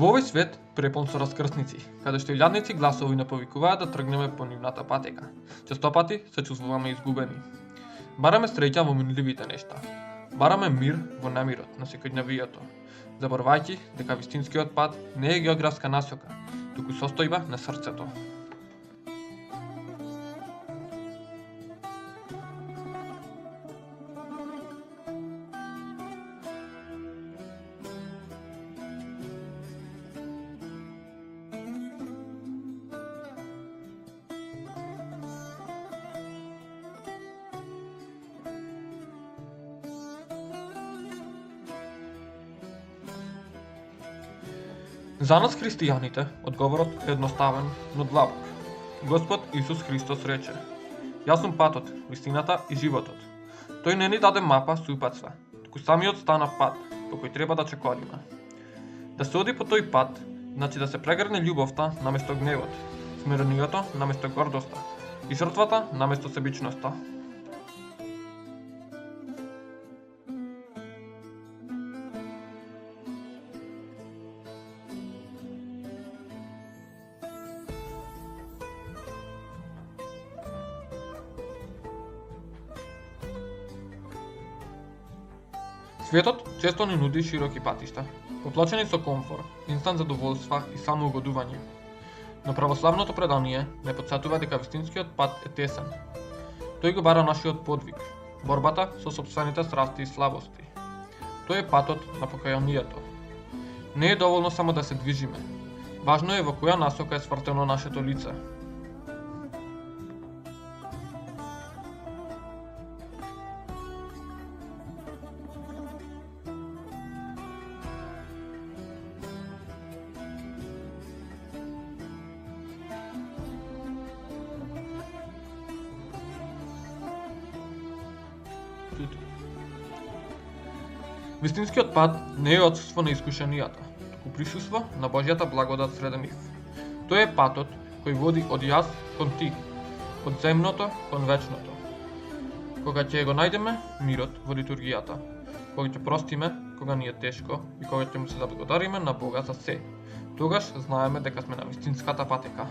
Во овој свет, препон со раскрсници, каде што илјадници гласови не повикуваат да тргнеме по нивната патека, честопати се чувствуваме изгубени. Бараме среќа во минливите нешта. Бараме мир во немирот на секојдневието, заборавајќи дека вистинскиот пат не е географска насока, туку состојба на срцето. За нас христијаните, одговорот е едноставен, но длабок. Господ Исус Христос рече: Јас сум патот, вистината и животот. Тој не ни даде мапа со упатства, туку самиот стана пат по кој треба да чекориме. Да се оди по тој пат, значи да се прегрне љубовта наместо гневот, смирението наместо гордоста и жртвата наместо себичноста. Светот често ни нуди широки патишта, поплачени со комфор, инстант задоволства и самоугодување. Но православното предание не потсетува дека вистинскиот пат е тесен. Тој го бара нашиот подвиг, борбата со сопствените страсти и слабости. Тој е патот на покајанието. Не е доволно само да се движиме. Важно е во која насока е свртено нашето лице. Вистинскиот пат не е отсуство на искушенијата, туку присуство на Божјата благодат среде нив. Тој е патот кој води од јас кон ти, од земното кон вечното. Кога ќе го најдеме мирот во литургијата, кога ќе простиме кога ни е тешко и кога ќе му се заблагодариме на Бога за се, тогаш знаеме дека сме на вистинската патека.